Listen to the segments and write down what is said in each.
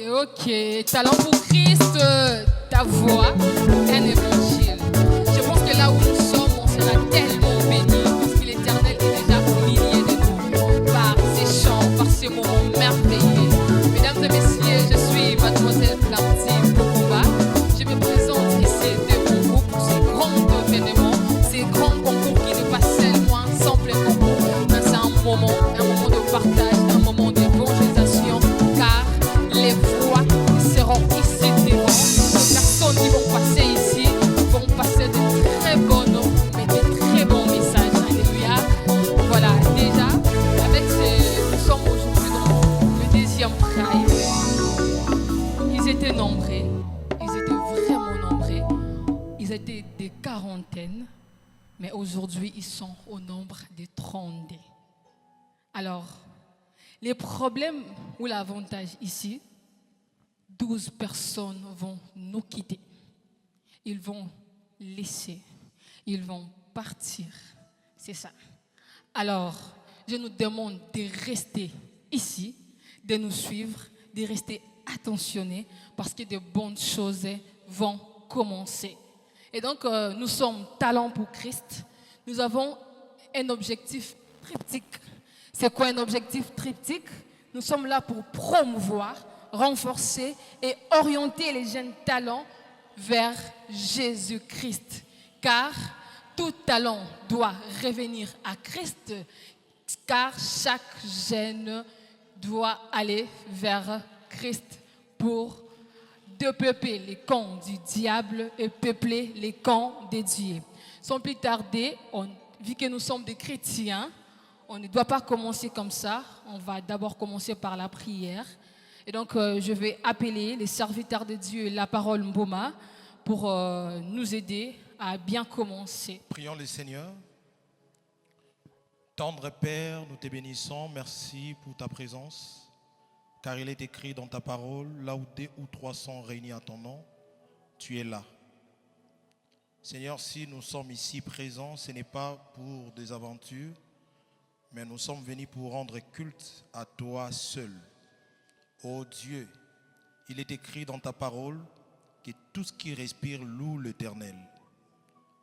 Ok. Talent pour Christ, ta voix, un évangile. Je pense que là où nous sommes, on sera tellement bénis parce que l'Éternel est déjà au milieu de nous par ses chants, par ses moments merveilleux. Mesdames et messieurs, je suis Mademoiselle Clartine Pokumba. Je me présente ici devant vous pour ces grands événements, ces grands concours qui ne passent seulement un simple concours, mais c'est un moment de partage, un moment d'évangélisation, car les voix seront ici devant. Les personnes qui vont passer ici vont passer de très bonnes, mais de très bons messages. Alléluia. Voilà, déjà, nous sommes aujourd'hui dans le deuxième prime. Ils étaient nombreux, ils étaient vraiment nombreux. Ils étaient des quarantaines, mais aujourd'hui, ils sont au nombre de 32. Alors, les problèmes ou l'avantage ici, 12 personnes vont nous quitter. Ils vont laisser. Ils vont partir. C'est ça. Alors, je nous demande de rester ici, de nous suivre, de rester attentionnés parce que de bonnes choses vont commencer. Et donc, nous sommes Talent pour Christ. Nous avons un objectif triptyque. C'est quoi un objectif triptyque? Nous sommes là pour promouvoir, renforcer et orienter les jeunes talents vers Jésus-Christ. Car tout talent doit revenir à Christ, car chaque jeune doit aller vers Christ pour dépeupler les camps du diable et peupler les camps des dieux. Sans plus tarder, vu que nous sommes des chrétiens, on ne doit pas commencer comme ça. On va d'abord commencer par la prière. Et donc, je vais appeler les serviteurs de Dieu, la parole Mboma, pour nous aider à bien commencer. Prions le Seigneur. Tendre Père, nous te bénissons. Merci pour ta présence. Car il est écrit dans ta parole, là où 2 ou 3 sont réunis à ton nom, tu es là. Seigneur, si nous sommes ici présents, ce n'est pas pour des aventures, mais nous sommes venus pour rendre culte à toi seul. Ô Dieu, il est écrit dans ta parole que tout ce qui respire loue l'Éternel.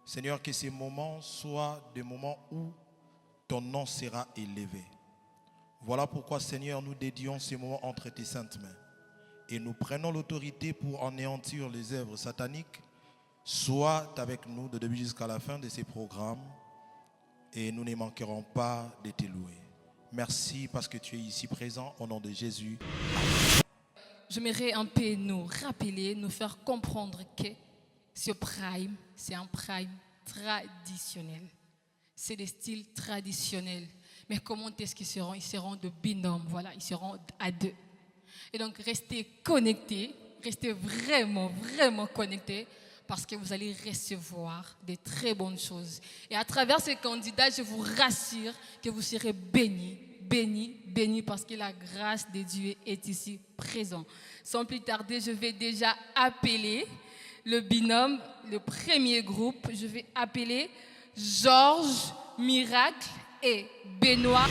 Seigneur, que ces moments soient des moments où ton nom sera élevé. Voilà pourquoi, Seigneur, nous dédions ces moments entre tes saintes mains. Et nous prenons l'autorité pour anéantir les œuvres sataniques. Sois avec nous de début jusqu'à la fin de ces programmes. Et nous ne manquerons pas de te louer. Merci parce que tu es ici présent au nom de Jésus. J'aimerais un peu nous rappeler, nous faire comprendre que ce prime, c'est un prime traditionnel. C'est des styles traditionnels. Mais comment est-ce qu'ils seront? Ils seront de binôme, voilà, ils seront à 2. Et donc, restez connectés, restez vraiment, vraiment connectés, parce que vous allez recevoir de très bonnes choses. Et à travers ces candidats, je vous rassure que vous serez bénis, bénis, bénis, parce que la grâce de Dieu est ici présente. Sans plus tarder, je vais déjà appeler le binôme, le premier groupe. Je vais appeler Georges, Miracle et Benoît.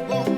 Bom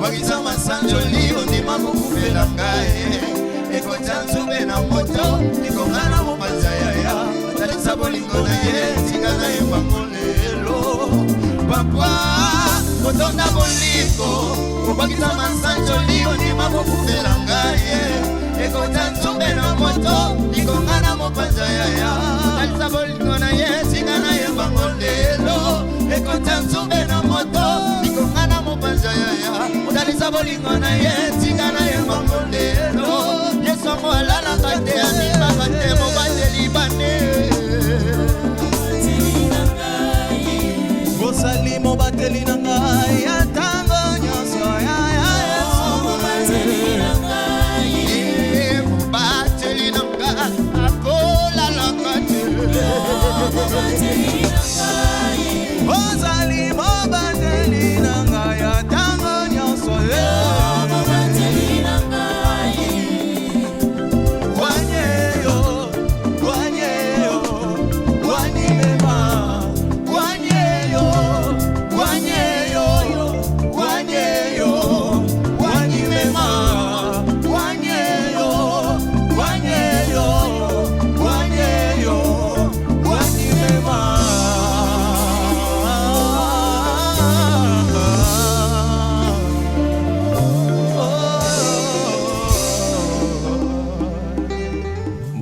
obakisa masanjoli ondima kokufela ngai ekotya nzube na moto likongana mopanza yaya atalisa bolingo na ye tika na yembango lelo papa kotonda bolingo obakisa masanjoli ondima kokufela ngai ekotya nzube na moto likongana mopanza yaya atalisa bolingo na ye tika na yembango lelo ekotya nzube na moto likongana mopanza yaya atalisa bolingo na ye tika na yembango lelo yeso alala kate anima kate mobateli bane bosali mobateli na ngai atango nyonso ya yeso mobateli na ngai mobateli na ngai akolala kate mobateli na ngai bosali mobateli na ngai atango nyonso mobateli na ngai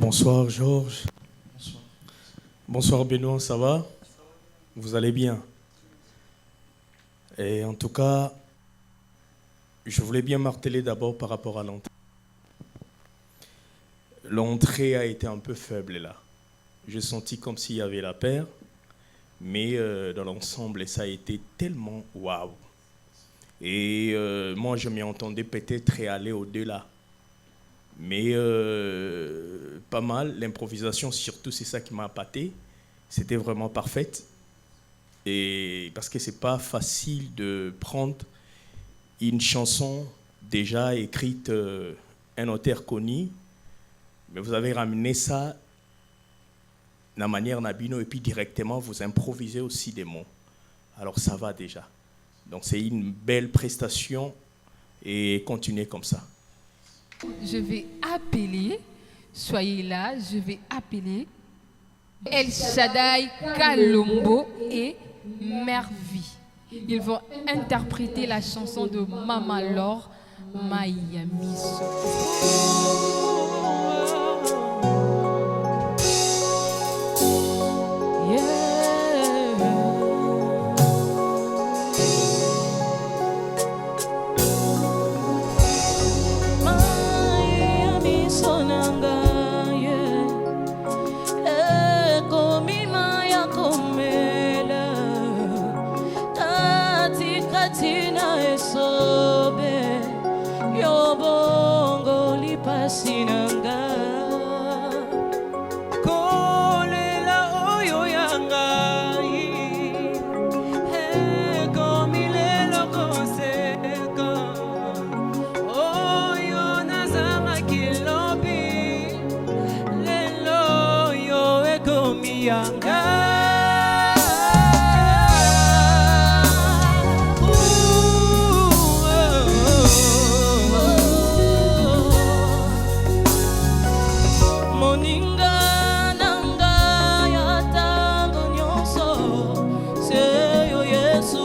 Bonsoir Georges. Bonsoir Benoît, ça va? Vous allez bien? Et en tout cas, je voulais bien marteler d'abord par rapport à l'entrée. L'entrée a été un peu faible là. J'ai senti comme s'il y avait la paire, mais dans l'ensemble, ça a été tellement waouh. Et moi, je m'y entendais peut-être aller au-delà. Mais pas mal, l'improvisation surtout, c'est ça qui m'a appâté. C'était vraiment parfaite. Et parce que c'est pas facile de prendre une chanson déjà écrite, un auteur connu, mais vous avez ramené ça de la manière Nabino et puis directement vous improvisez aussi des mots. Alors ça va déjà. Donc c'est une belle prestation et continuez comme ça. Je vais appeler, soyez là, je vais appeler El Shaddai, Kalombo et Mervi. Ils vont interpréter la chanson de Mama Laure, Mayamiso. Yesu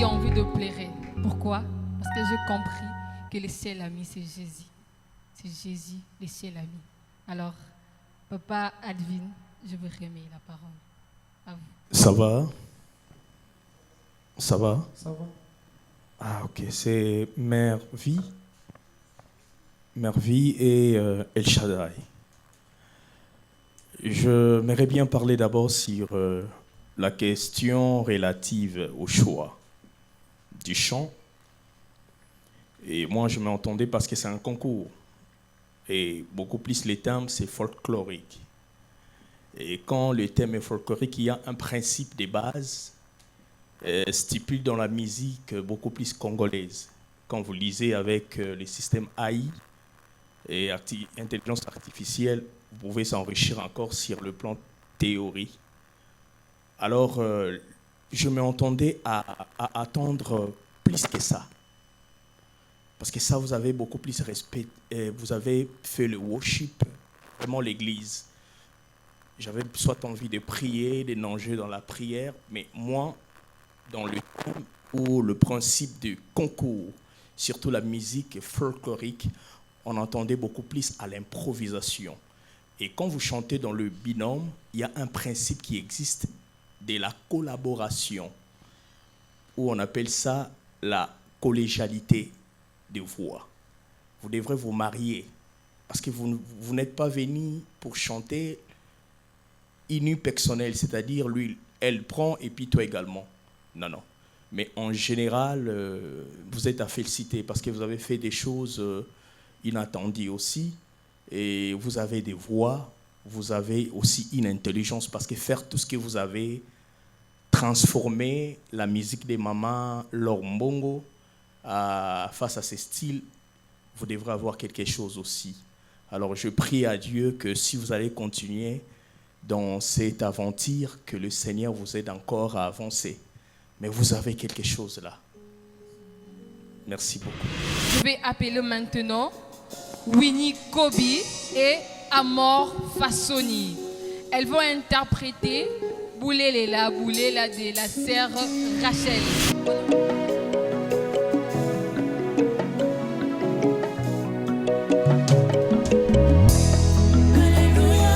envie de pleurer. Pourquoi? Parce que j'ai compris que le ciel ami, c'est Jésus. C'est Jésus, le ciel ami. Alors, Papa Advin, je vous remets la parole à vous. Ça va? Ça va? Ça va? Ah, ok. C'est Mère Vie. Mère Vie et El Shaddai. Je m'aimerais bien parler d'abord sur la question relative au choix du chant. Et moi, je m'entendais parce que c'est un concours. Et beaucoup plus, les thèmes, c'est folklorique. Et quand le thème est folklorique, il y a un principe de base stipule dans la musique beaucoup plus congolaise. Quand vous lisez avec le système AI et intelligence artificielle, vous pouvez s'enrichir encore sur le plan théorie. Alors, je m'entendais à attendre plus que ça. Parce que ça, vous avez beaucoup plus respect. Vous avez fait le worship, vraiment l'église. J'avais soit envie de prier, de nager dans la prière, mais moi, dans le thème où le principe du concours, surtout la musique folklorique, on entendait beaucoup plus à l'improvisation. Et quand vous chantez dans le binôme, il y a un principe qui existe de la collaboration, où on appelle ça la collégialité de voix. Vous devrez vous marier, parce que vous n'êtes pas venu pour chanter unipersonnel, c'est-à-dire lui, elle prend et puis toi également. Non, non. Mais en général, vous êtes à féliciter parce que vous avez fait des choses inattendues aussi. Et vous avez des voix, vous avez aussi une intelligence parce que faire tout ce que vous avez, transformer la musique des mamans, leur mbongo, face à ces styles, vous devrez avoir quelque chose aussi. Alors je prie à Dieu que si vous allez continuer dans cette aventure, que le Seigneur vous aide encore à avancer. Mais vous avez quelque chose là. Merci beaucoup. Je vais appeler maintenant Winnie Kobi et Amor Fassoni. Elles vont interpréter Boulélela de la sœur Rachel. Alléluia,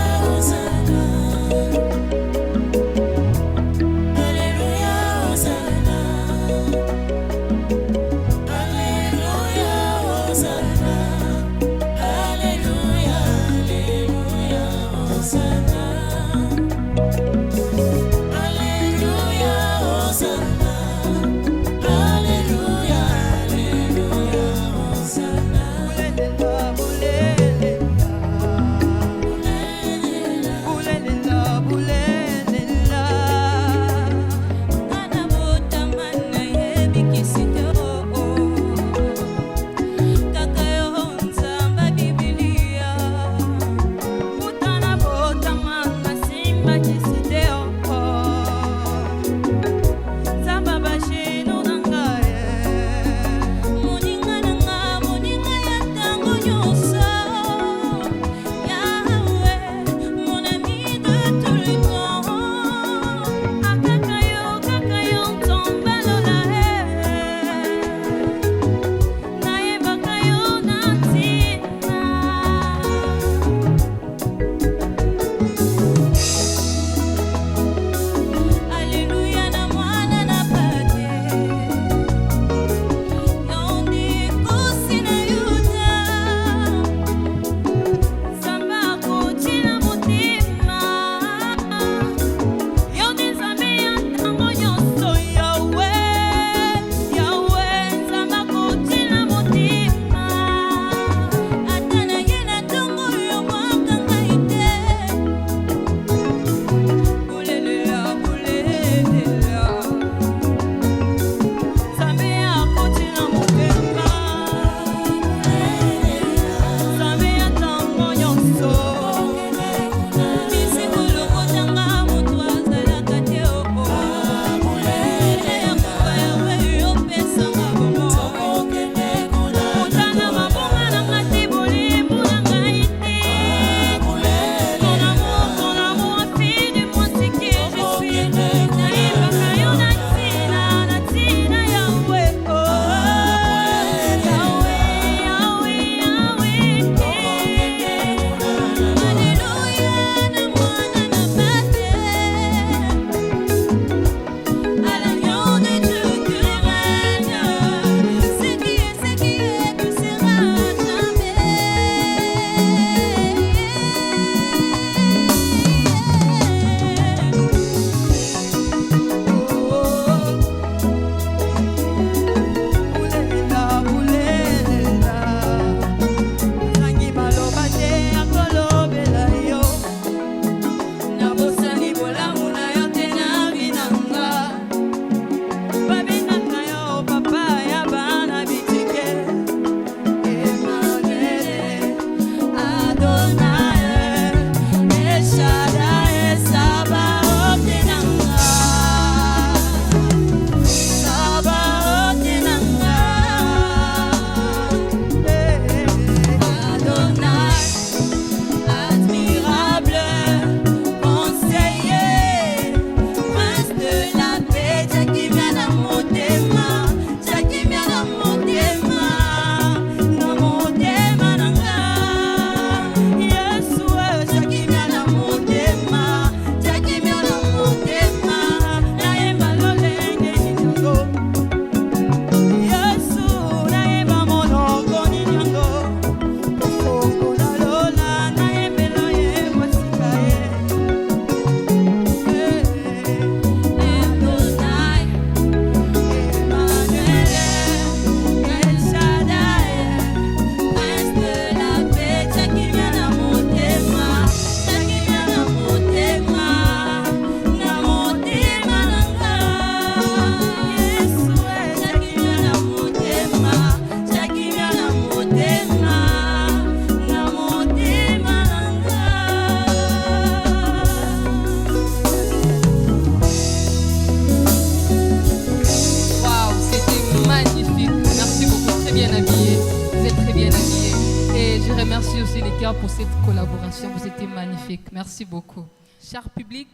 remercie aussi les cœurs pour cette collaboration. Vous étiez magnifiques. Merci beaucoup. Cher public,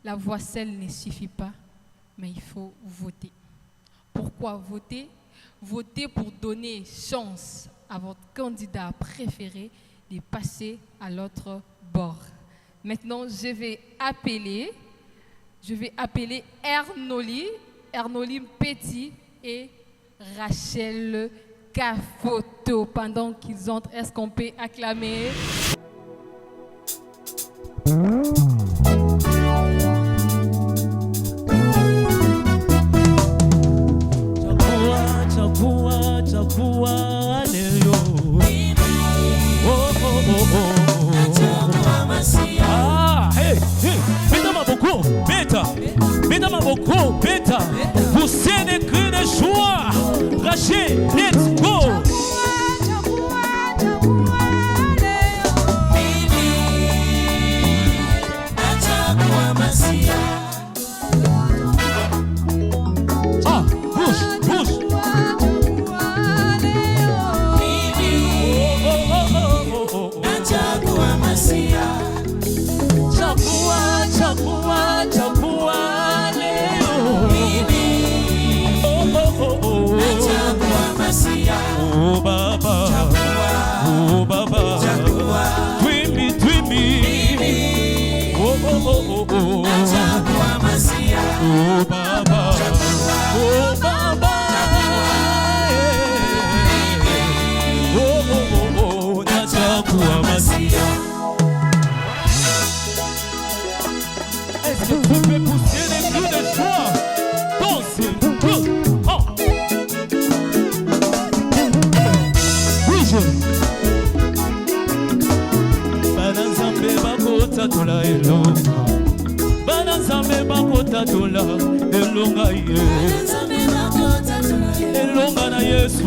la voix seule ne suffit pas, mais il faut voter. Pourquoi voter? Voter pour donner chance à votre candidat préféré de passer à l'autre bord. Maintenant, je vais appeler Ernoli Petit et Rachel Cafoto. Pendant qu'ils entrent, est-ce qu'on peut acclamer? Você é cri de joie. Rachel, let's go. Est-ce que tu peux pousser les cris de joie? Danser. Oui, je. Bananzambe bakota tola elonga. Bananzambe bakota tola elonga ye. Elonga na Yesu.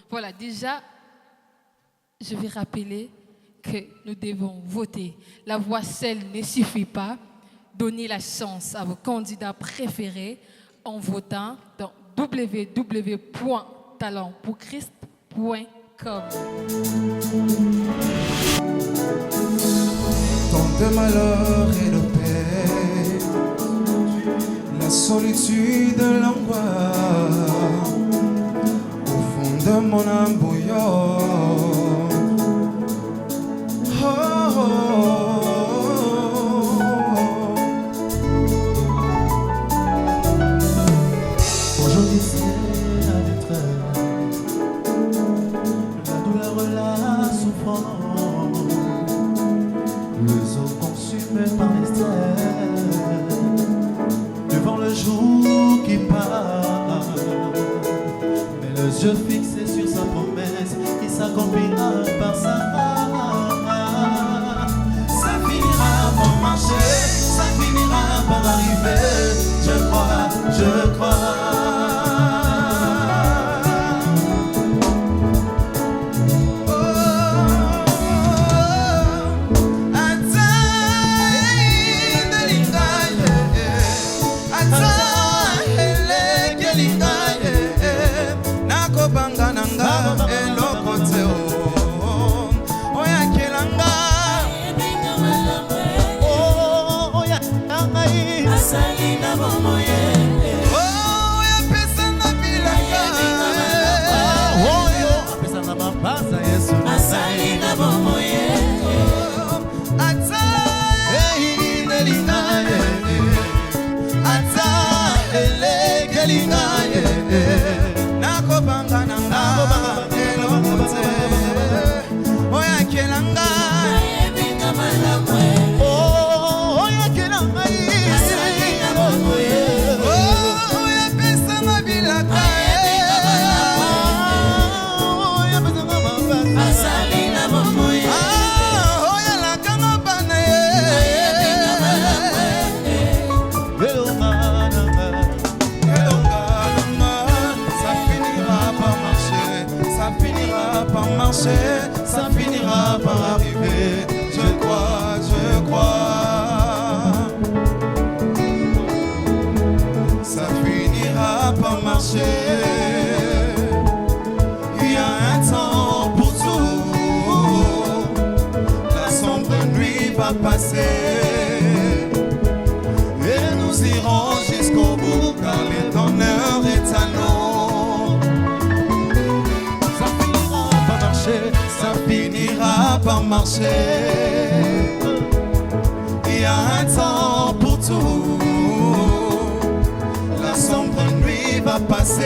Voilà, déjà, je vais rappeler que nous devons voter. La voix seule ne suffit pas. Donnez la chance à vos candidats préférés en votant dans www.talentpourchrist.com. Tant de malheur et de paix, la solitude, l'angoisse, au fond de mona mbuyo. Oh, oh, oh. Aujourd'hui c'est la détresse, la douleur, la souffrance, les hommes consumés par les stress, devant le jour qui part, mais les yeux fixés sur sa promesse qui s'accomplira par sa ça finira par marcher, ça finira par arriver, je crois, je crois. Ça finira par arriver, je crois, je crois. Ça finira par marcher. Il y a un temps pour tout. La sombre nuit va passer et nous irons jusqu'au bout car l'éternel est à nous. Ça finira par marcher. Il y a un temps pour tout. La sombre nuit va passer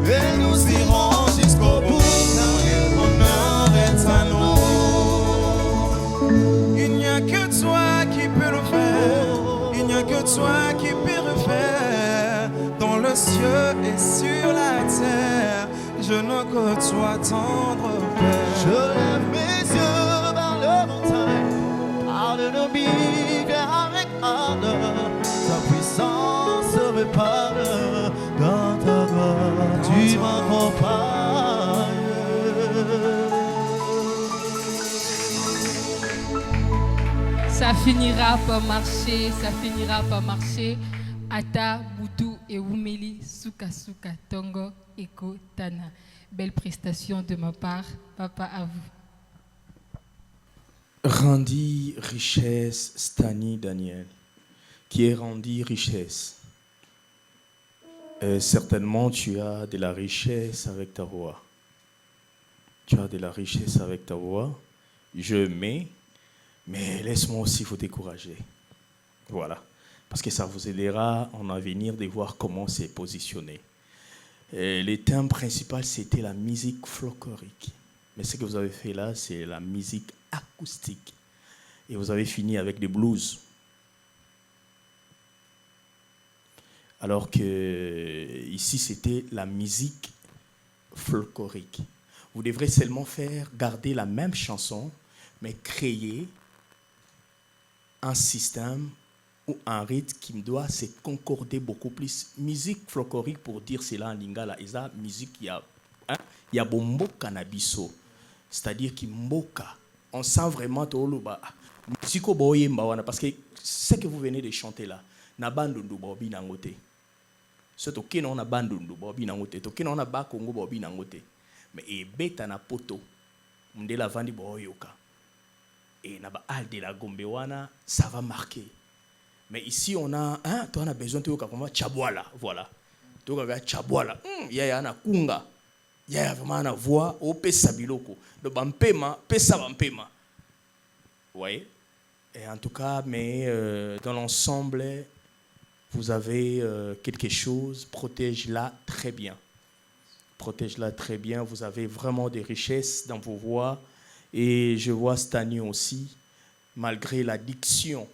et nous irons jusqu'au bout car le bonheur est à nous. Il n'y a que toi qui peux le faire. Il n'y a que toi qui peux le faire. Dans le ciel et sur la terre, je ne côtoie tendre Père. Je lève mes yeux vers le montagne, parle de vie avec ardeur. Ta puissance me parle, dans ta gloire tu m'accompagnes. Ça finira par marcher, ça finira par marcher. Ata, Boutou et Wumeli, Suka Suka, Tongo, Eko, Tana. Belle prestation de ma part. Papa, à vous. Rendit richesse, Stani Daniel, qui est rendu richesse. Certainement, tu as de la richesse avec ta voix. Tu as de la richesse avec ta voix. Je mets, mais laisse-moi aussi vous décourager. Voilà. Parce que ça vous aidera en avenir de voir comment c'est positionné. Le thème principal, c'était la musique folklorique. Mais ce que vous avez fait là, c'est la musique acoustique. Et vous avez fini avec des blues. Alors que ici, c'était la musique folklorique. Vous devrez seulement garder la même chanson, mais créer un système ou un rythme qui doit se concorder beaucoup plus. Musique folklorique, pour dire cela en lingala, c'est la musique qui a bombo cannabiso, c'est-à-dire qui mboka. On sent vraiment tout le bas. Musique parce que ce que vous venez de chanter là, na bandundu bobi nangote. Ce toke na bandundu bobi nangote, toke na ba Congo bobi nangote. Mais e beta na poto, mdela vandi boyoka. Et na ba al de la gombewana, ça va marquer. Mais ici, on a besoin de comment Tchabouala, voilà. Donc avec Chabwala, yaya na kunga, yaya vraiment na voix au pesa biloko. Donc bampema, pesa bampema. Ouais. Et en tout cas, mais dans l'ensemble, vous avez quelque chose, protège-la très bien. Protège-la très bien. Vous avez vraiment des richesses dans vos voix. Et je vois Stani aussi, malgré l'addiction,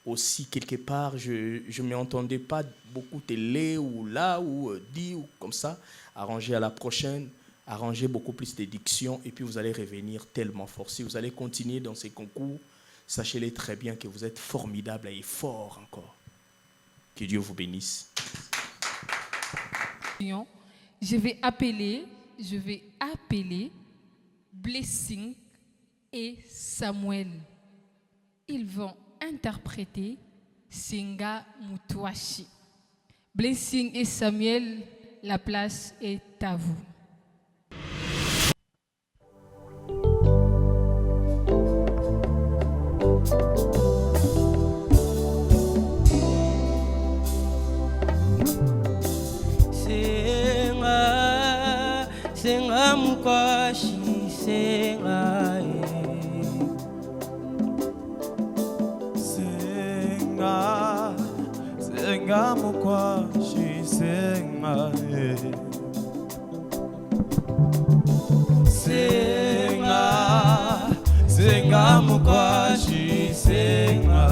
aussi quelque part, je ne m'entendais pas beaucoup télé ou là ou dit ou comme ça. Arrangez à la prochaine, arrangez beaucoup plus de diction et puis vous allez revenir tellement fort. Si vous allez continuer dans ces concours, sachez-les très bien que vous êtes formidable et fort encore. Que Dieu vous bénisse. Je vais appeler Blessing et Samuel. Ils vont interpréter Singa Mutwashi. Blessing et Samuel, la place est à vous. Senga mukwashi senga senga mukwashi senga senga mukwashi senga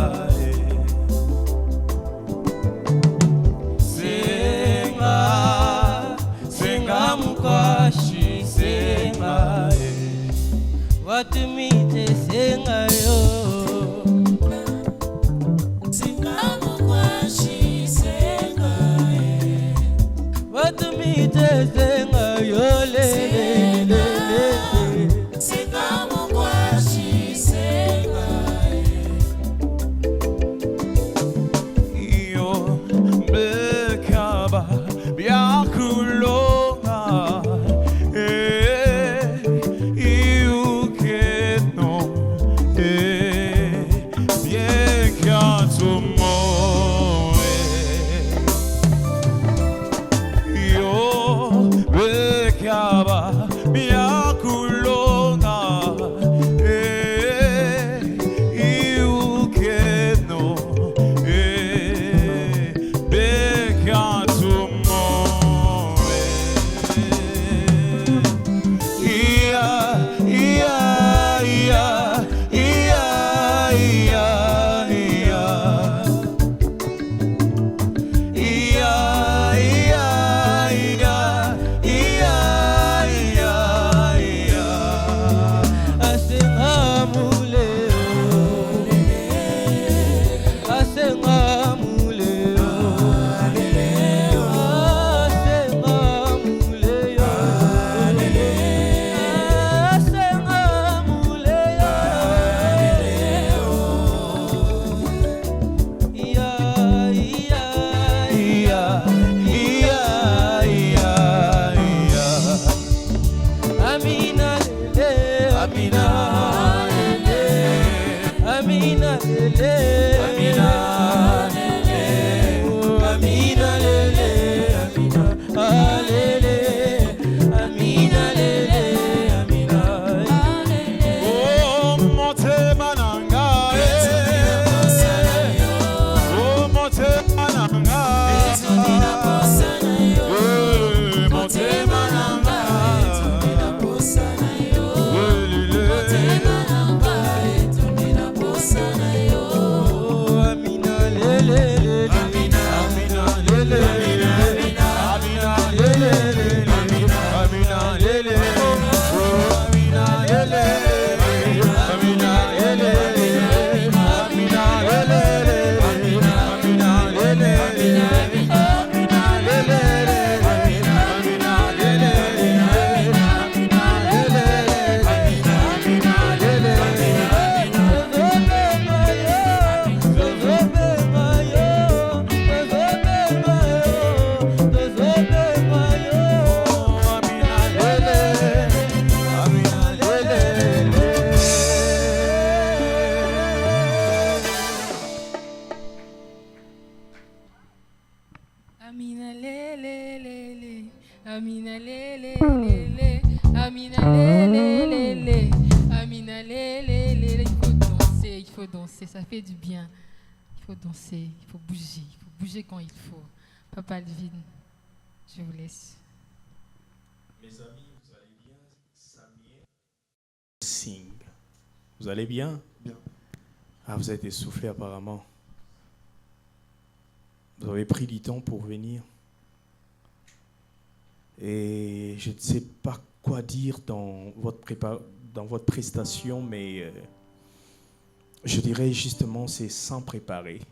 senga mukwashi senga watumite senga yo senga mukwashi senga watumite senga yo le senga mukwashi senga yo bekaba byakulo yo Amina lele lele, Amina lele lele, Amina lele lele. Il faut danser, ça fait du bien. Il faut danser, il faut bouger quand il faut. Papa Alvin, je vous laisse. Mes amis, vous allez bien? Samir Singh. Vous allez bien? Bien. Ah, vous êtes essoufflé apparemment. Vous avez pris du temps pour venir. Et je ne sais pas quoi dire dans votre prestation, mais je dirais justement c'est sans préparer.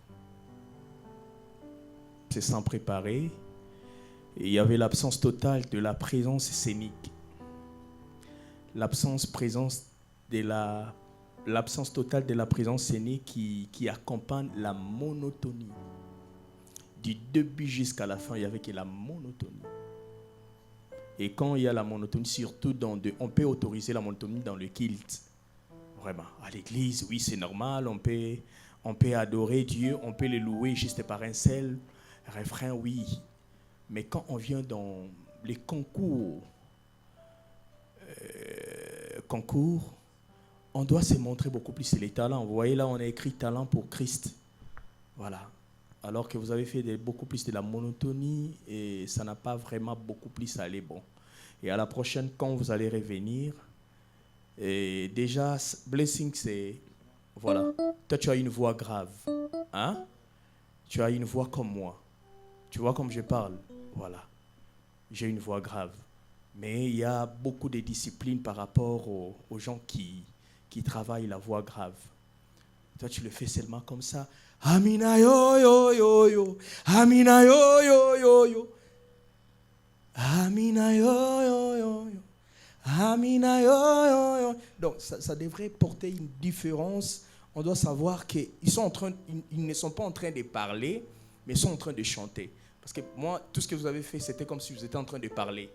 C'est sans préparer. Et il y avait l'absence totale de la présence scénique. L'absence totale de la présence scénique qui accompagne la monotonie. Du début jusqu'à la fin, il n'y avait que la monotonie. Et quand il y a la monotonie, surtout on peut autoriser la monotonie dans le culte. Vraiment, à l'église, oui, c'est normal, on peut adorer Dieu, on peut le louer juste par un seul refrain, oui. Mais quand on vient dans les concours, on doit se montrer beaucoup plus les talents. Vous voyez là, on a écrit talent pour Christ. Voilà. Alors que vous avez fait beaucoup plus de la monotonie et ça n'a pas vraiment beaucoup plus allé bon. Et à la prochaine, quand vous allez revenir, et déjà, Blessing, c'est... Voilà. Toi, tu as une voix grave. Hein? Tu as une voix comme moi. Tu vois comme je parle? Voilà. J'ai une voix grave. Mais il y a beaucoup de disciplines par rapport aux gens qui travaillent la voix grave. Toi, tu le fais seulement comme ça. Amina yo yo yo yo. Amina yo yo yo yo. Amina yo yo yo yo. Amina yo yo yo. Donc, ça devrait porter une différence. On doit savoir qu'ils ils ne sont pas en train de parler, mais ils sont en train de chanter. Parce que moi, tout ce que vous avez fait, c'était comme si vous étiez en train de parler.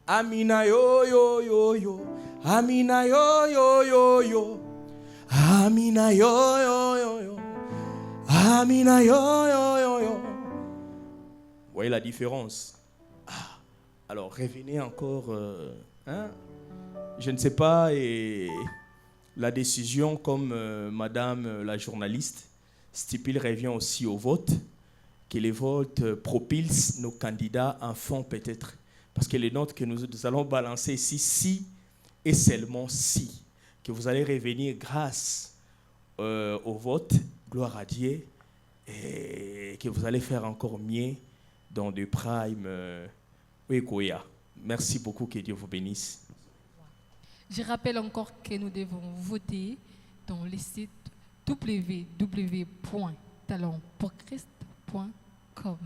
Amina yo yo yo yo. Amina yo yo yo yo. Amina yo yo yo yo. Amina yo yo yo yo. Vous voyez la différence? Alors, revenez encore. Je ne sais pas, et la décision, comme madame la journaliste, stipule, revient aussi au vote, que les votes propulsent nos candidats en fond peut-être. Parce que les notes que nous allons balancer ici, si et seulement si, que vous allez revenir grâce au vote, gloire à Dieu, et que vous allez faire encore mieux dans des primes. Merci beaucoup, que Dieu vous bénisse. Je rappelle encore que nous devons voter dans le site www.talentpourchrist.com.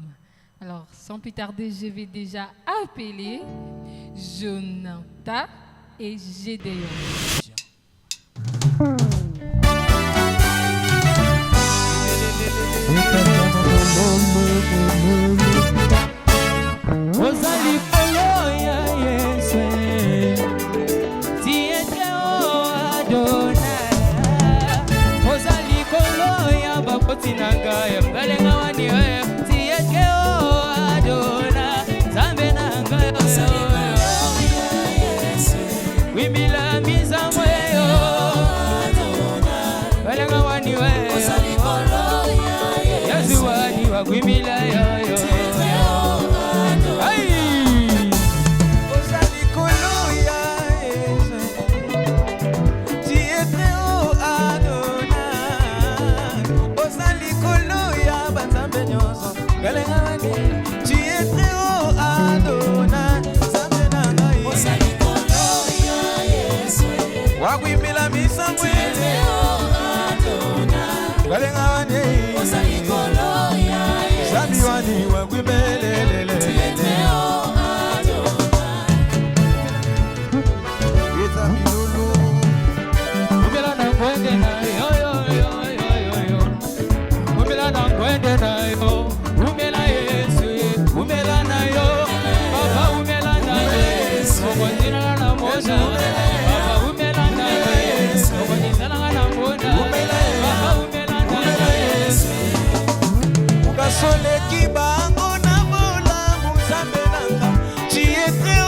Alors, sans plus tarder, je vais déjà appeler Jonathan et Gédéon. Soleki bango na bola muzambe nanga, tu es très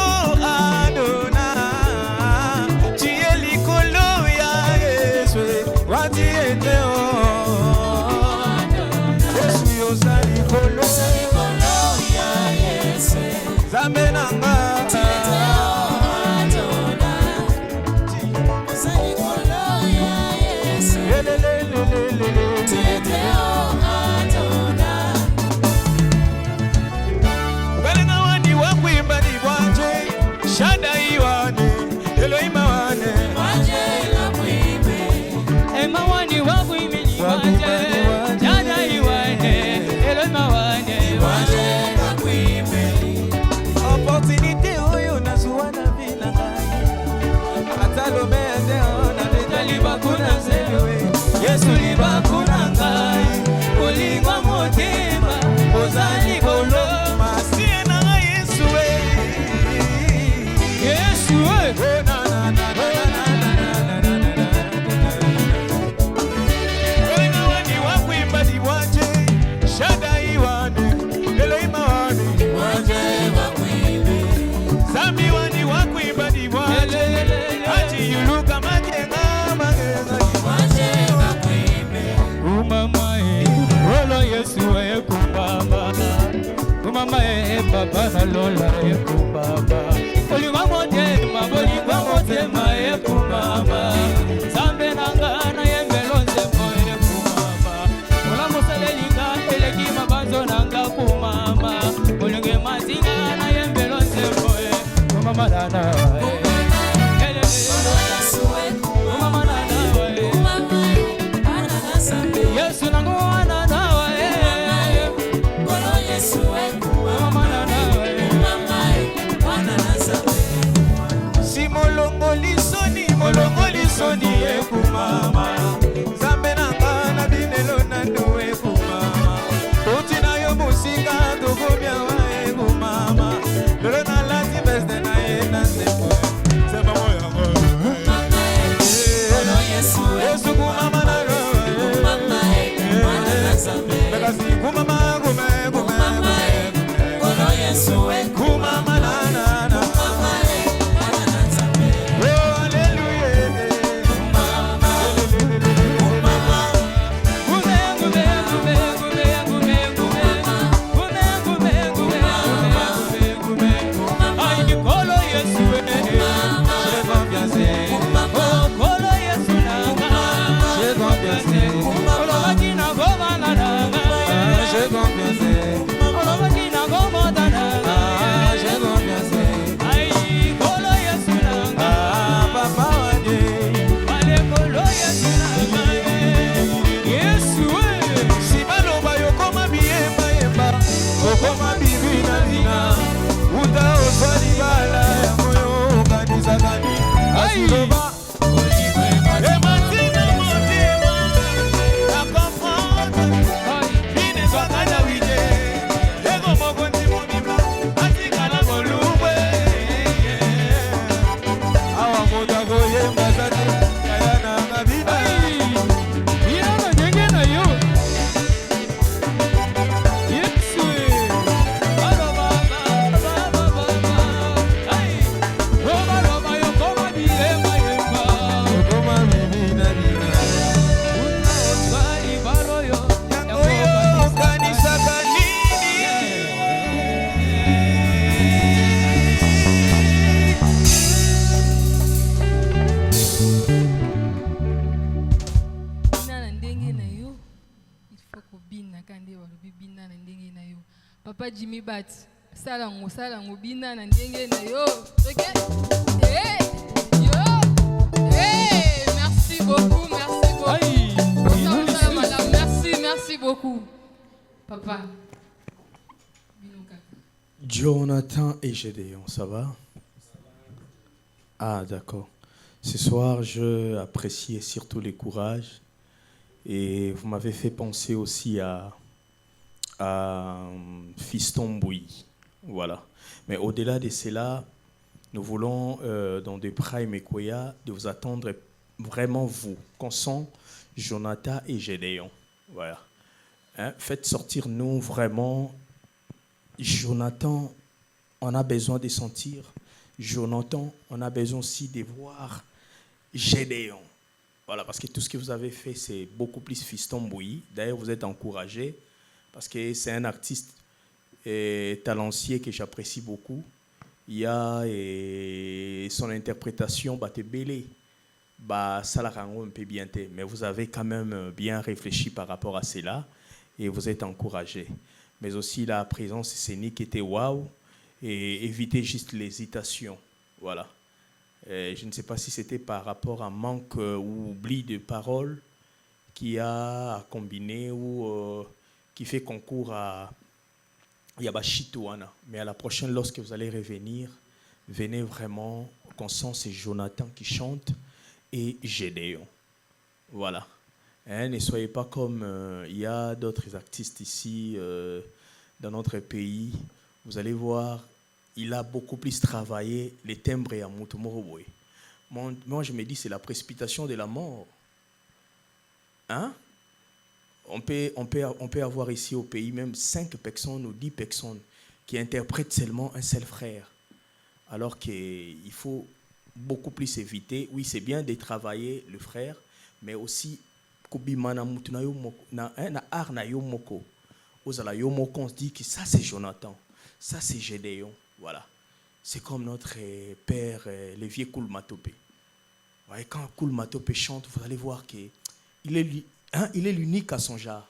nalola ekubaba bolingo motema ekubaba nzambe nanga nayembelo nzembo ekubaba olamusalelinga eleki mabanzo nanga kumama bolinge mazinga nayembelo nzembo kumama nana Yesu nangu wana nawa Yesu mama na nawa Si molongo lisoni ekumama Zambe nanga na binelo nando ekumama Utina yo musika tugumya wa ekumama Lolo na lati besde na ye na sepo Sema moya Yesu kumama na Bekasi kumama kumama na Papa Jimmy Bat, salango bina na ndenge na yo. OK? Hey! Yo! Hey! Merci beaucoup. Bonsoir madame, merci beaucoup. Papa. Jonathan et Gédéon, ça va? Ah, d'accord. Ce soir, je appréciais surtout le courage et vous m'avez fait penser aussi à Fiston Bouy. Voilà. Mais au-delà de cela, nous voulons, dans des Prime et Koya, de vous attendre vraiment vous, qu'on sent Jonathan et Gédéon. Voilà. Hein? Faites sortir nous vraiment. Jonathan, on a besoin de sentir. Jonathan, on a besoin aussi de voir Gédéon. Voilà, parce que tout ce que vous avez fait, c'est beaucoup plus Fiston Bouy. D'ailleurs, vous êtes encouragé parce que c'est un artiste talentueux que j'apprécie beaucoup. Il y a son interprétation, te belé, ça la rend un peu bien, mais vous avez quand même bien réfléchi par rapport à cela et vous êtes encouragé. Mais aussi la présence scénique était waouh et éviter juste l'hésitation. Voilà. Je ne sais pas si c'était par rapport à manque ou oubli de paroles qui a combiné ou qui fait concours à Yabashitouana. Mais à la prochaine, lorsque vous allez revenir, venez vraiment, qu'on sent c'est Jonathan qui chante et Gédéon. Voilà. Hein, ne soyez pas comme il y a d'autres artistes ici dans notre pays. Vous allez voir, il a beaucoup plus travaillé les timbres à Moutoumoroboy. Moi, je me dis, c'est la précipitation de la mort. Hein? On peut avoir ici au pays même 5 personnes ou 10 personnes qui interprètent seulement un seul frère. Alors qu'il faut beaucoup plus éviter. Oui, c'est bien de travailler le frère, mais aussi on se dit que ça c'est Jonathan, Ça, c'est Gédéon. Voilà. C'est comme notre père, le vieux Koul Matopé. Ouais, quand Koul Matopé chante, vous allez voir qu'il est l'unique à son genre.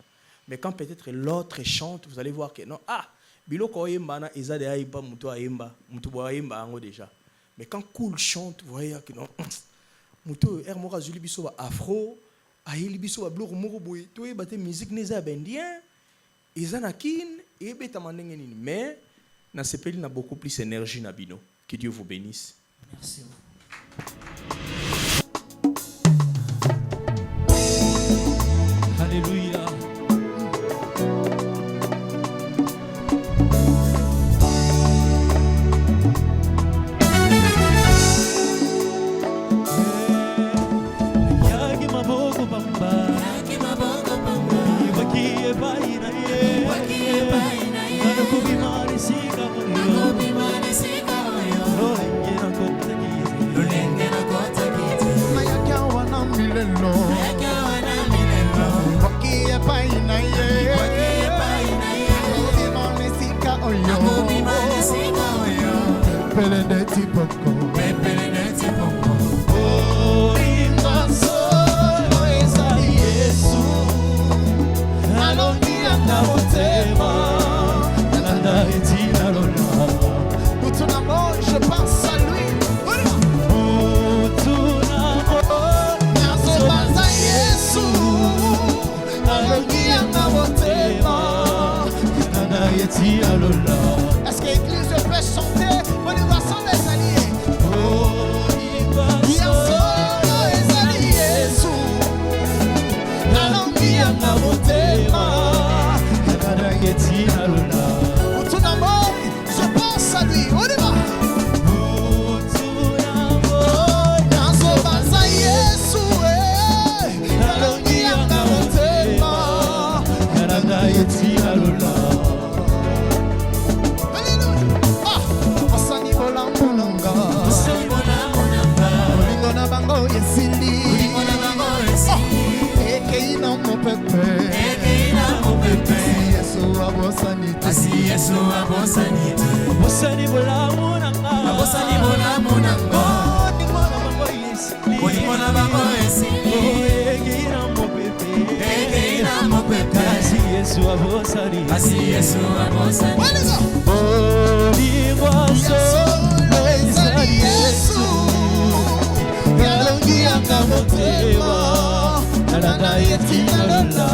Mais quand peut-être l'autre chante, vous allez voir que non. Ah, biloko yemba na eza de aïba muto ayemba, muto ayemba ango déjà. Mais quand Koul chante, vous voyez que non. Muto ermora zuli biso ba afro, ayeli biso ba bloko moko boy, to yeba te musique neza bendien, eza na kin et beta mandenge nini. Mais na sepeli na beaucoup plus énergie na bino. Que Dieu vous bénisse. Merci. Alléluia. Yagi maboko bamba. Yagi maboko bamba. Wakie baina ye. Wakie baina ye. Nakubi mari sika yo. Nakubi mari sika yo. Lolenge na kota kiti. Lolenge na kota kiti. Mayaka wana milelo. Mayaka wana milelo. Wakie baina ye. Wakie baina ye. Nakubi mari sika yo. Nakubi mari sika yo. Pepele de tipoko. Pepele de tipoko. Je pense à lui. Est-ce que l'église peut chanter? On y va sans les alliés. Tout d'abord, je pense à lui. On y va. Bosani bola monanga. Bosani bola monanga. Olimona bango esi. Egeina mo pepe. Egeina mo pepe. Asi Yesu abosani. Asi Yesu abosani. Olimwaso. Olisani Yesu. Galongi anga motema. Nalanda yetina lola.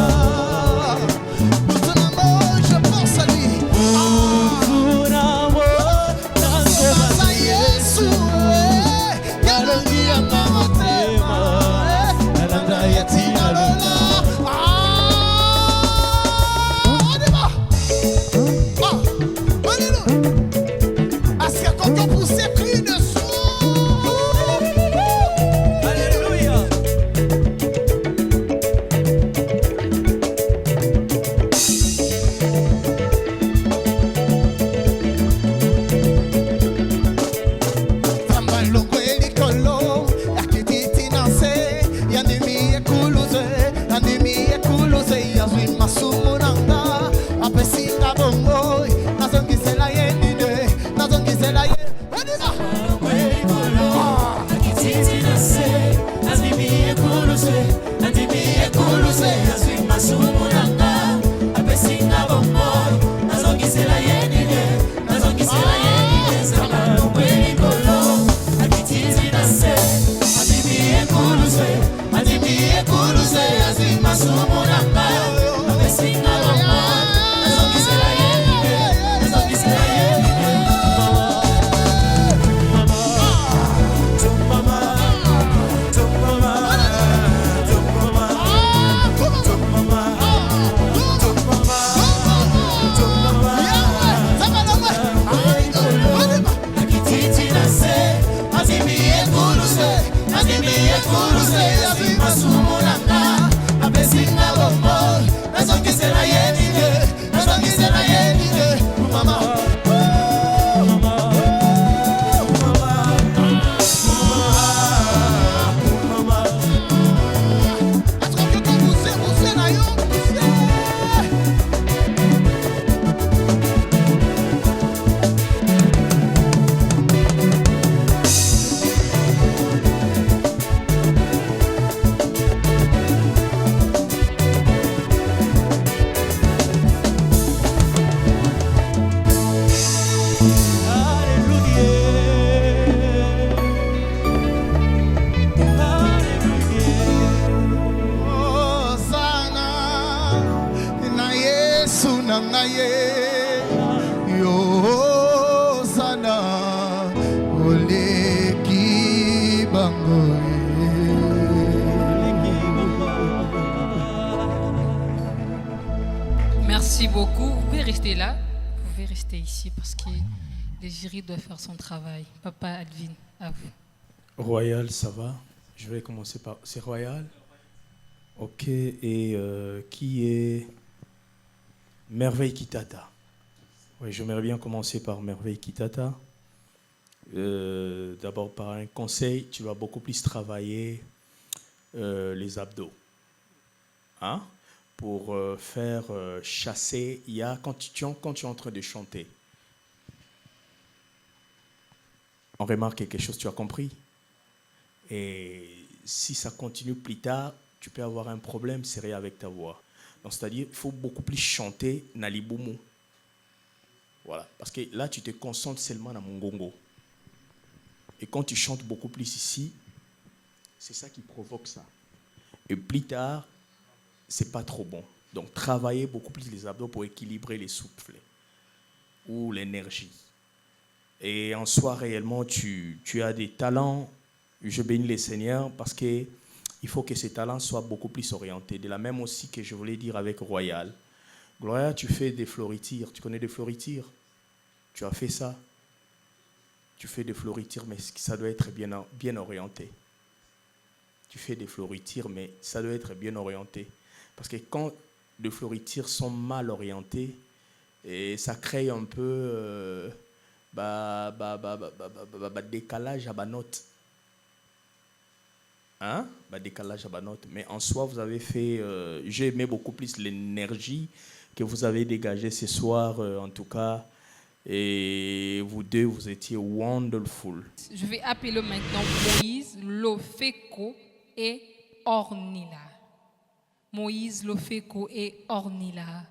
Yesu na ngai yo sana oleki bango Merci beaucoup. Vous pouvez rester là. Vous pouvez rester ici parce que le jury doit faire son travail. Papa Alvin, à vous. Royal, ça va? Je vais commencer par... C'est Royal? Ok, et qui est Merveille Kitata? Oui, j'aimerais bien commencer par Merveille Kitata. D'abord par un conseil, tu vas beaucoup plus travailler les abdos. Hein? Pour faire chasser, il y a quand tu es en train de chanter, on remarque quelque chose, tu as compris? Et si ça continue plus tard, tu peux avoir un problème sérieux avec ta voix. Donc, c'est-à-dire il faut beaucoup plus chanter Nalibumu. Voilà. Parce que là, tu te concentres seulement dans mon gongo. Et quand tu chantes beaucoup plus ici, c'est ça qui provoque ça. Et plus tard, c'est pas trop bon. Donc, travaillez beaucoup plus les abdos pour équilibrer les soufflets ou l'énergie. Et en soi, réellement, tu as des talents. Je bénis les Seigneurs parce qu'il faut que ces talents soient beaucoup plus orientés. De la même aussi que je voulais dire avec Royal. Gloria, tu fais des floritires. Tu connais des floritires? Tu as fait ça? Tu fais des floritires, mais ça doit être bien orienté. Tu fais des floritires, mais ça doit être bien orienté. Parce que quand les floritires sont mal orientés, et ça crée un peu décalage à ma note. Hein? Décalage à ma note. Mais en soi, vous avez fait... j'ai aimé beaucoup plus l'énergie que vous avez dégagée ce soir, en tout cas. Et vous deux, vous étiez wonderful. Je vais appeler maintenant Moïse, Lofeko et Ornila. Moïse, Lofeko et Ornila.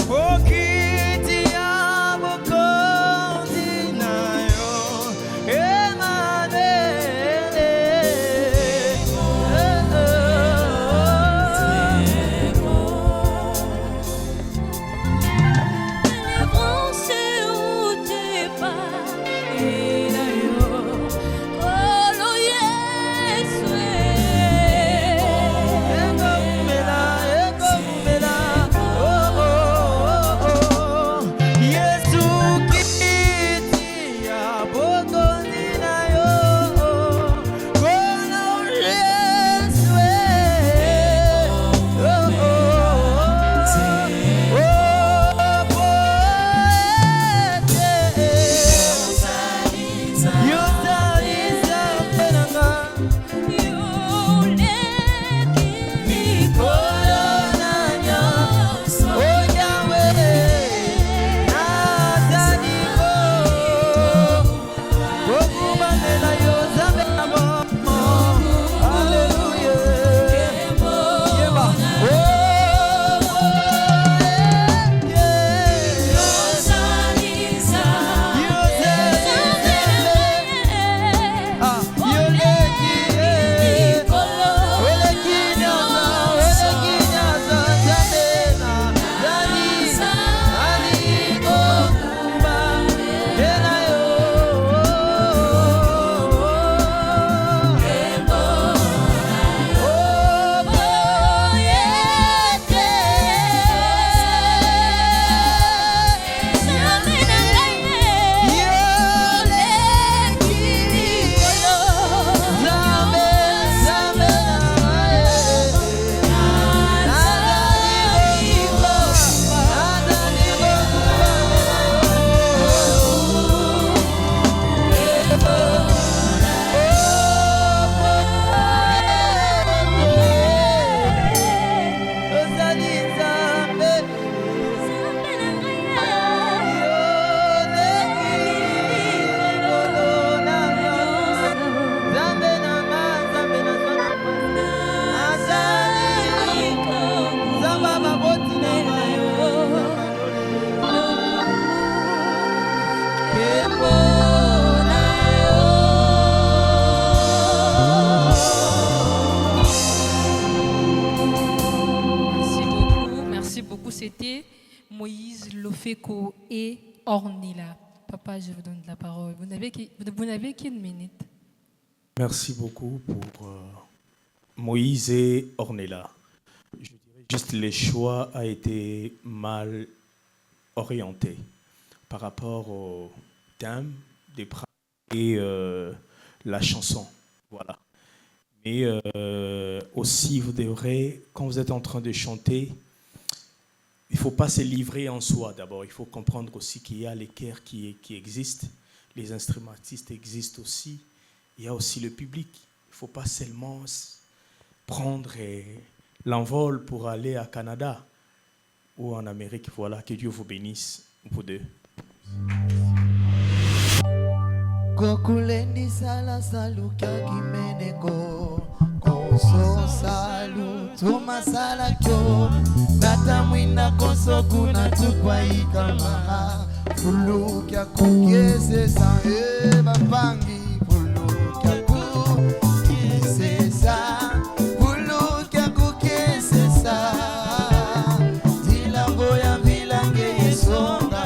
Oh, Kitty, Féco et Ornella. Papa, je vous donne la parole. Vous n'avez qu'une minute. Merci beaucoup pour Moïse et Ornella. Je dirais juste que le choix a été mal orienté par rapport au thème des pratiques et la chanson. Voilà. Mais aussi, vous devrez, quand vous êtes en train de chanter, il ne faut pas se livrer en soi d'abord. Il faut comprendre aussi qu'il y a les chœurs qui existent, les instrumentistes existent aussi. Il y a aussi le public. Il ne faut pas seulement prendre l'envol pour aller à Canada ou en Amérique. Voilà, que Dieu vous bénisse, vous deux. Kokulendi sala saluka kimeneko Koso salu tuma sala kyo Nata mwina koso kuna tukwa ikama Fulukia kukese sa bapangi Fulukia kukese sa Fulukia kukese sa Tilango ya vilange yesonga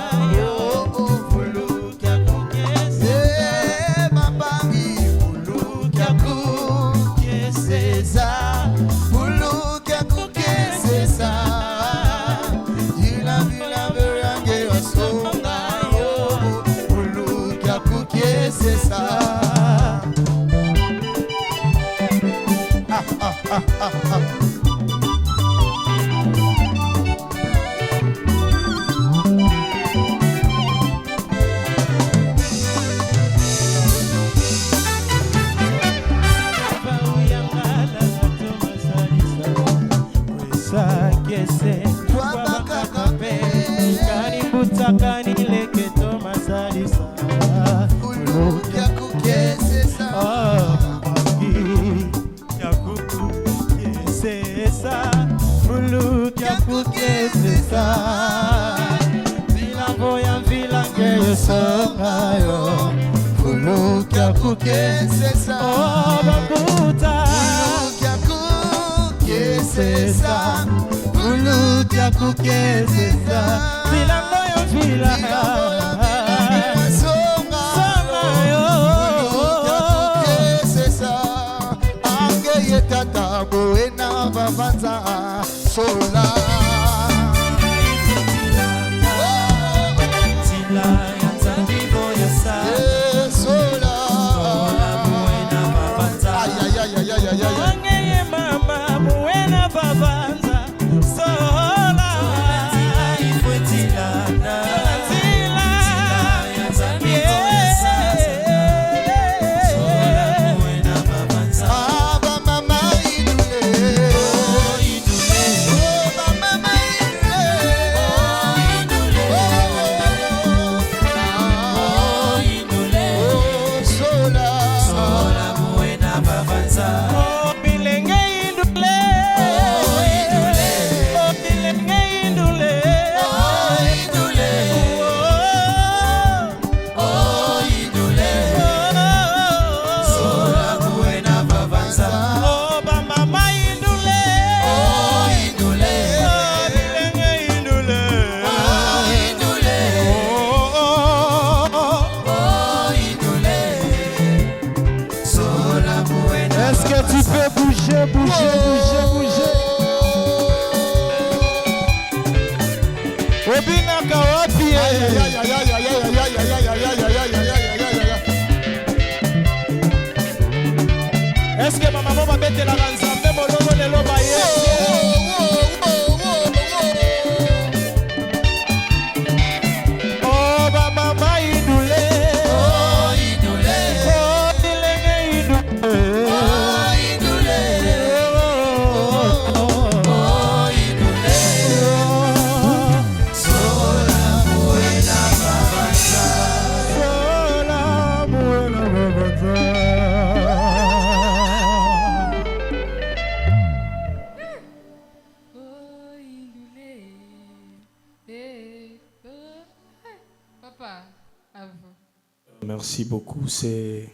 c'est ça. Est-ce que maman va mettre la ranzambe molongo le loba Oh ba mama idule Oh idule Oh dilenge idule Oh idule Oh idule Sola buena babanza Sola buena babanza Merci beaucoup. C'est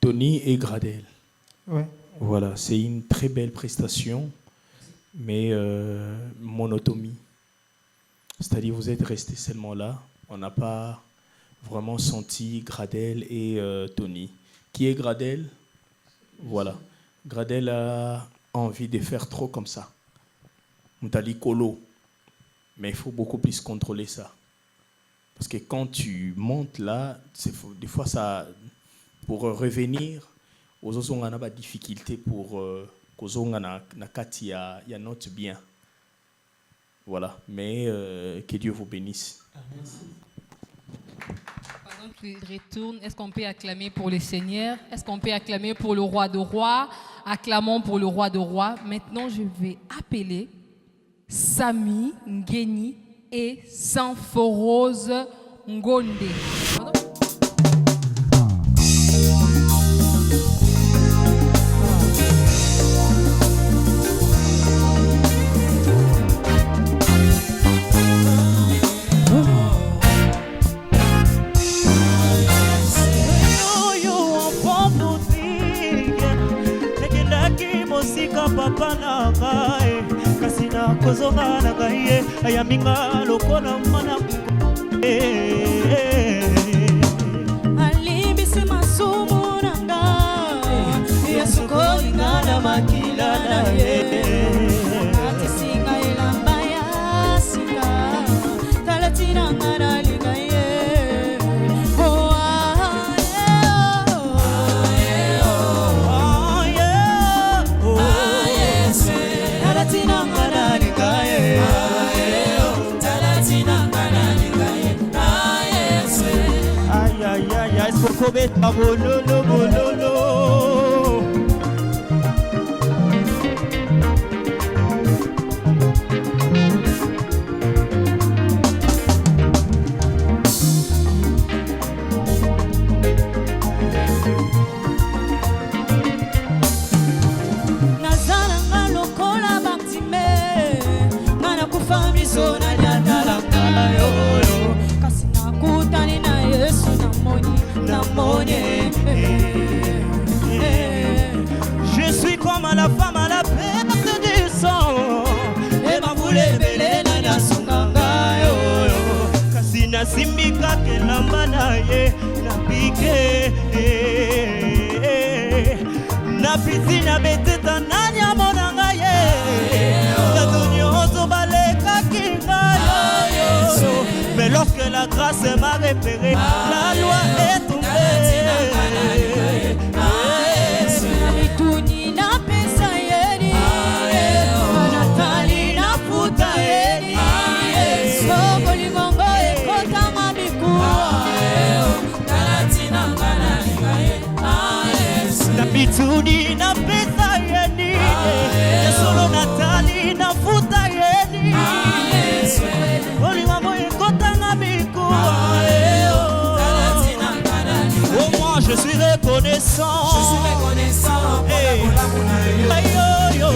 Tony et Gradel. Ouais. Voilà, c'est une très belle prestation, mais monotomie. C'est-à-dire, vous êtes restés seulement là. On n'a pas vraiment senti Gradel et Tony. Qui est Gradel? Voilà. Gradel a envie de faire trop comme ça. Moutali Kolo. Mais il faut beaucoup plus contrôler ça. Parce que quand tu montes là, des fois, ça, pour revenir, aux autres, on a des difficultés pour qu'il y a notre bien. Voilà. Mais que Dieu vous bénisse. Pendant qu'il retourne, est-ce qu'on peut acclamer pour le Seigneur? Est-ce qu'on peut acclamer pour le roi de rois? Acclamons pour le roi de rois. Maintenant, je vais appeler Sami Ngeni et Sanforose Ngonde. Papa na kai kasina kozonga na kai ayaminga lokola mwana alimbisi masumu nanga yasuko ingana makila na ye atisinga elamba ya singa talatina ngana linga ye Kobet bololo bololo nazana ngalokola baktime ngana kufami zona nyandala kayo kasi nakutani na Yesu je suis comme la femme à la perte du sang et ma boule belé na sunganga yo kasi na simbika kelamba na ye na pike na piscine beteta na nyamonanga ye na dunyozo baleka kinga yo mais lorsque la grâce m'a repéré la loi est tombée. Bituni na pesa yeni Yesolo natali na futa yeni Oli mambo ekota na miku Oh moi je suis reconnaissant Hey Ayo yo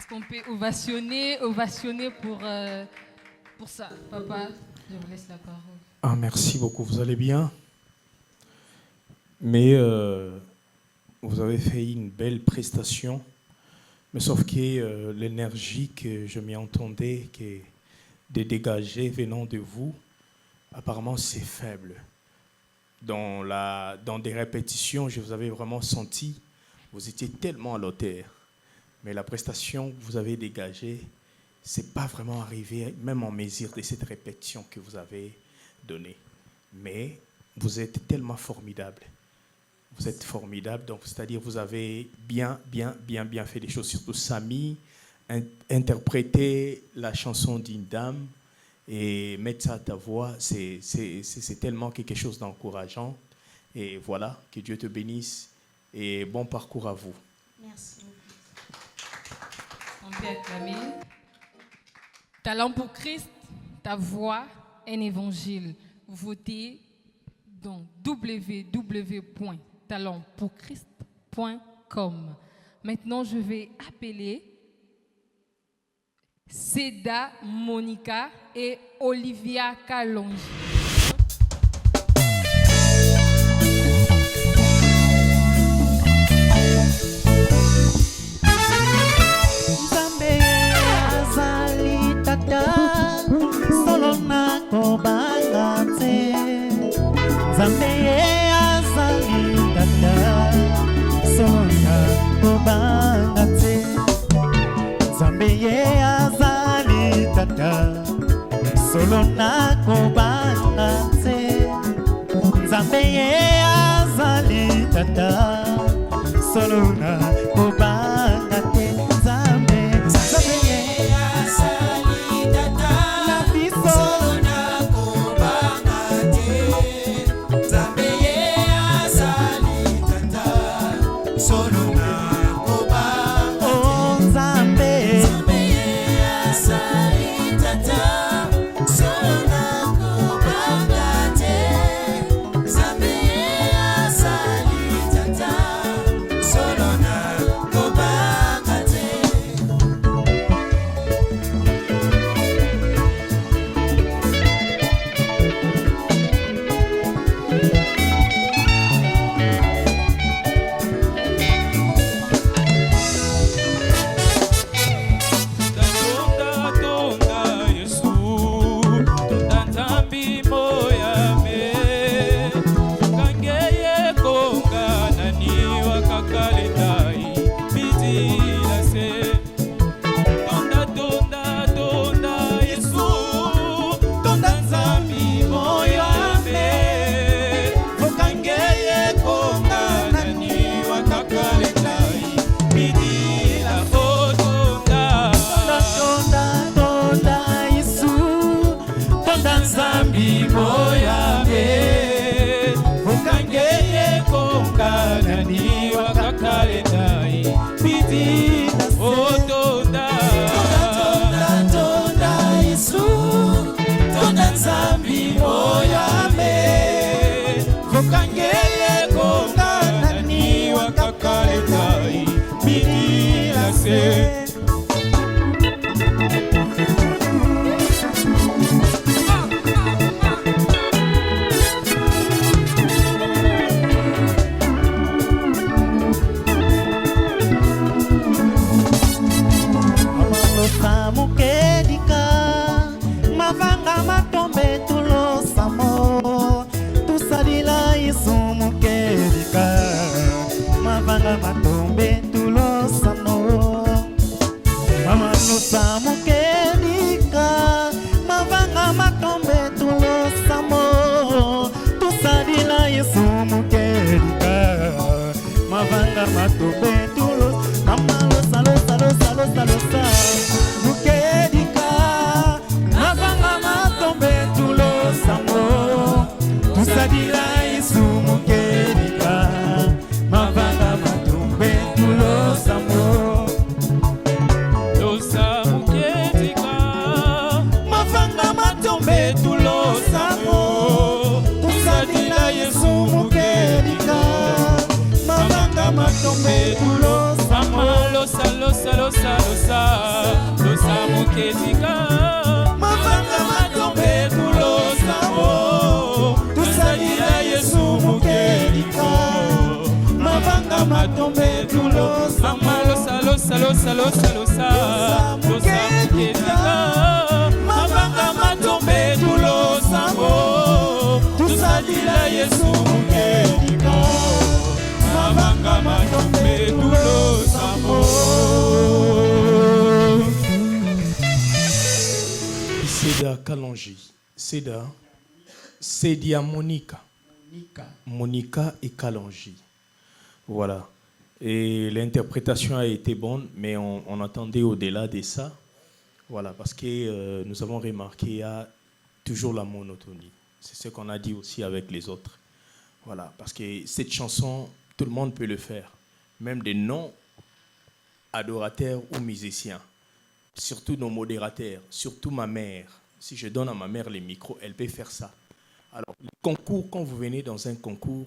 Est-ce qu'on peut ovationner pour ça? Papa, je vous laisse la parole. Ah, merci beaucoup, vous allez bien? Mais vous avez fait une belle prestation, mais sauf que l'énergie que je m'y entendais de dégager venant de vous, apparemment c'est faible. Dans des répétitions, je vous avais vraiment senti, vous étiez tellement à l'auteur. Mais la prestation que vous avez dégagée, c'est pas vraiment arrivé, même en mesure de cette répétition que vous avez donnée. Mais vous êtes tellement formidable. Vous êtes formidable, donc c'est-à-dire vous avez bien fait des choses. Surtout Samy, interpréter la chanson d'une dame et mettre ça à ta voix, c'est tellement quelque chose d'encourageant. Et voilà, que Dieu te bénisse et bon parcours à vous. Merci. On peut acclamer. Talent pour Christ, ta voix, un évangile. Votez dans www.talentpourchrist.com. Maintenant, je vais appeler Seda Monica et Olivia Kalonji. Solona kobangate Nzambe ye azali tata Solona kobangate Nzambe ye azali tata Na biso Solona kobangate Nzambe ye azali tata Solona kobangate Oh Nzambe ye azali tata Matombe tulo samalo losa losa losa losa losa moketika mabanga matombe tulosa mo tusalila Yesu moketika mabanga matombe tulosa mama losa losa losa losa losa losa moketika mabanga matombe tulosa mo tusalila Yesu moketika mabanga matombe tulosa mo. Seda Kalonji, Sedia Monica et Kalonji. Voilà. Et l'interprétation a été bonne, mais on attendait au-delà de ça. Voilà, parce que nous avons remarqué qu'il y a toujours la monotonie. C'est ce qu'on a dit aussi avec les autres. Voilà, parce que cette chanson, tout le monde peut le faire. Même des non-adorateurs ou musiciens. Surtout nos modérateurs, surtout ma mère. Si je donne à ma mère les micros, elle peut faire ça. Alors, le concours, quand vous venez dans un concours,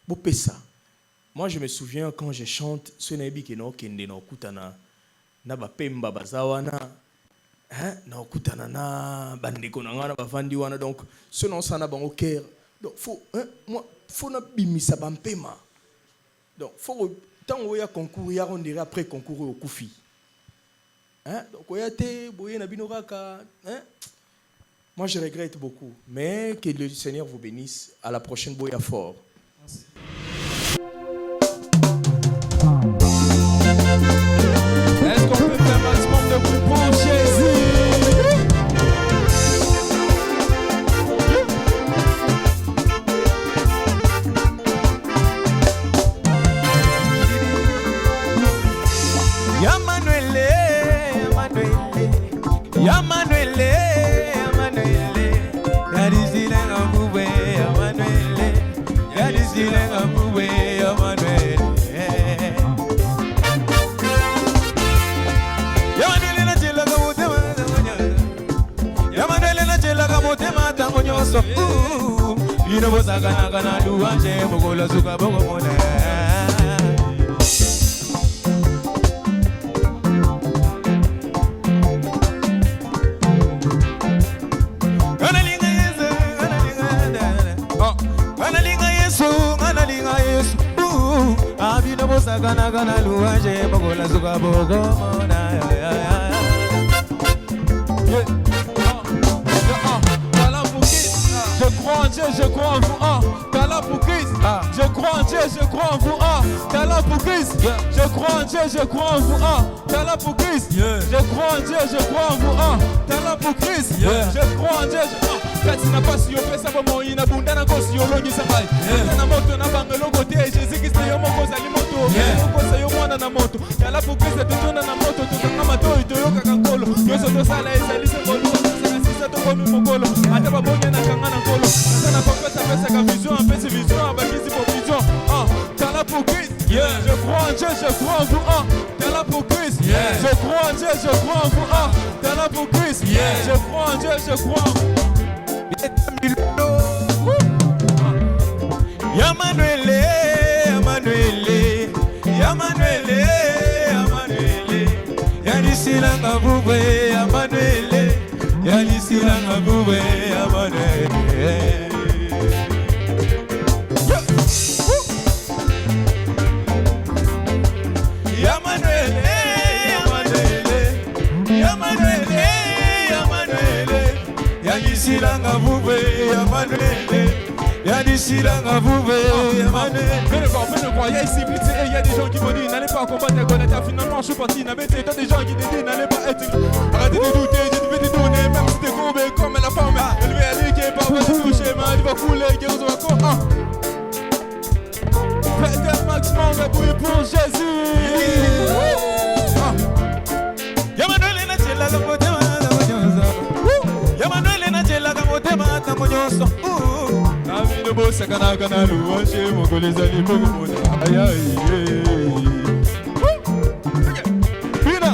vous faites ça. Moi, je me souviens quand je chante, ce n'est pas que nous kutana na bapemba bazawana, na kutana na bandeko na ngana bavandi wana, donc ce nom ça na bango cœur. Donc faut na bimisa bampema. Donc faut tant où il y a concours, il y a on dirait après concours au koufi. Donc il y a te boye na binoraka, moi je regrette beaucoup, mais que le Seigneur vous bénisse. À la prochaine boya fort. Merci. Est-ce qu'on peut faire un maximum de bruit pour Jésus? Yamanuele, Yamanuele, Yamanuele, Yadizile Ngambube, Yamanuele, Yadizile Ngambube, Yamanuele. You know gonna do one day, Mogola Zuka Bogomona. Gana luanje Mogola Zuka Bogomona. Je crois en Dieu, je crois en vous. Talent pour Christ. Je crois en Dieu, je crois en vous. Talent pour Christ. Je crois en Dieu, je crois en vous. Talent pour Christ. Je crois en Dieu, je crois en vous. Talent pour Christ. Je crois en Dieu. Kati na pasi yo pesa bomo ina bunda na kosi yo longi sabai. Na moto na bangelo kote Jésus Christ yo moko zali moto. Moko sa yo mwana na moto. Talent pour Christ tutona na moto tutona mato itoyoka kankolo. Yo so to sala ezali se bolu. To komi mokolo ata babonye na kanga na nkolo sana kopesa pesa ka vision en fait vision abakisi pour vision talent pour Christ je crois en Dieu je crois en vous talent pour Christ je crois en Dieu je crois en vous talent pour Christ je crois en Dieu je crois en vous Yamanuele Yamanuele Yamanuele Yamanuele Yadisila ngabube Yamanuele Yalisila ngabube Yamanuele Yamanuele Yamanuele Yamanuele Yamanuele Yalisila ngabube Yamanuele Yalisila ngabube Yamanuele. Venez voir, il y a ici blitz et il y a des gens qui m'ont dit n'allez pas combattre Goliath. Finalement je suis parti, n'avait pas des gens qui te disent n'allez pas être. Arrêtez de douter, je vais te donner, même si t'es courbé comme la femme. Elle va aller qui est pas va te toucher, mais elle va couler, qui reçoit quoi. Faites un maximum de bruit pour Jésus. Yamanuele na chela la motema na monyoso. Yamanuele na chela la motema na monyoso. Amino bosa kana kana luanje mogoleza libogo mona. Aïe aïe. Vina,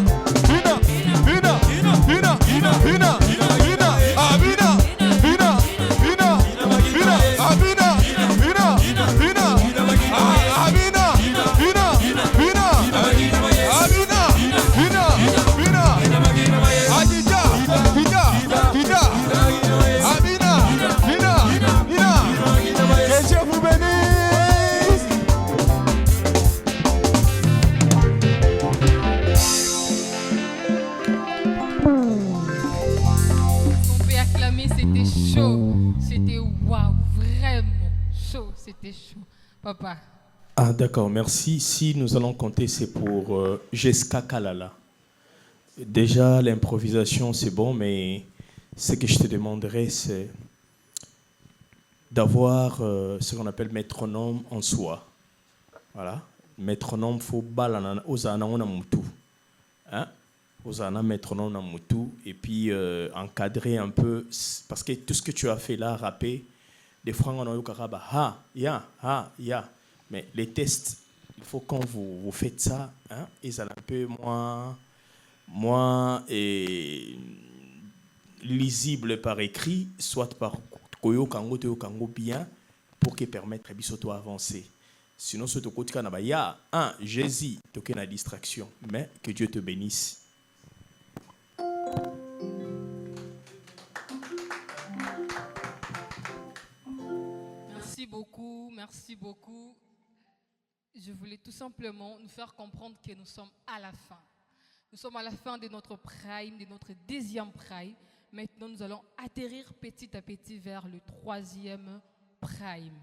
c'était chaud. Papa. Ah d'accord, merci. Si nous allons compter, c'est pour Jessica Kalala. Déjà, l'improvisation, c'est bon, mais ce que je te demanderais, c'est d'avoir ce qu'on appelle métronome en soi. Voilà. Métronome, il faut balana aux anana mutu. Hein? Aux anana métronome na mutu. Et puis encadrer un peu. Parce que tout ce que tu as fait là, rapper, des fois, on a eu karaba, ha, ya. Mais les tests, il faut quand vous faites ça, hein, ils sont un peu moins lisible par écrit, soit par koyo kango bien, pour que permettre bisoto avancer. Sinon, ce côté il y a un Jésus, toqué la distraction. Mais que Dieu te bénisse. Merci beaucoup. Je voulais tout simplement nous faire comprendre que nous sommes à la fin. Nous sommes à la fin de notre prime, de notre deuxième prime. Maintenant, nous allons atterrir petit à petit vers le troisième prime.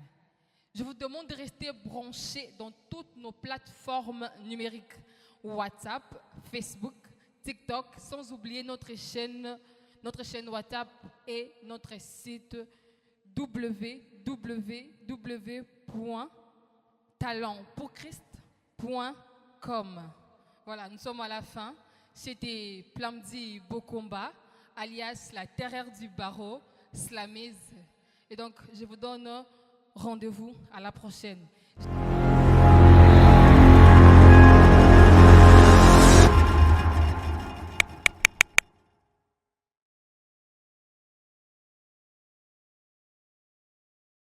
Je vous demande de rester branchés dans toutes nos plateformes numériques. WhatsApp, Facebook, TikTok, sans oublier notre chaîne WhatsApp et notre site www.talentpourchrist.com. Voilà, nous sommes à la fin. C'était Plamdi Bokomba, alias la terreur du barreau, Slamise. Et donc, je vous donne rendez-vous à la prochaine.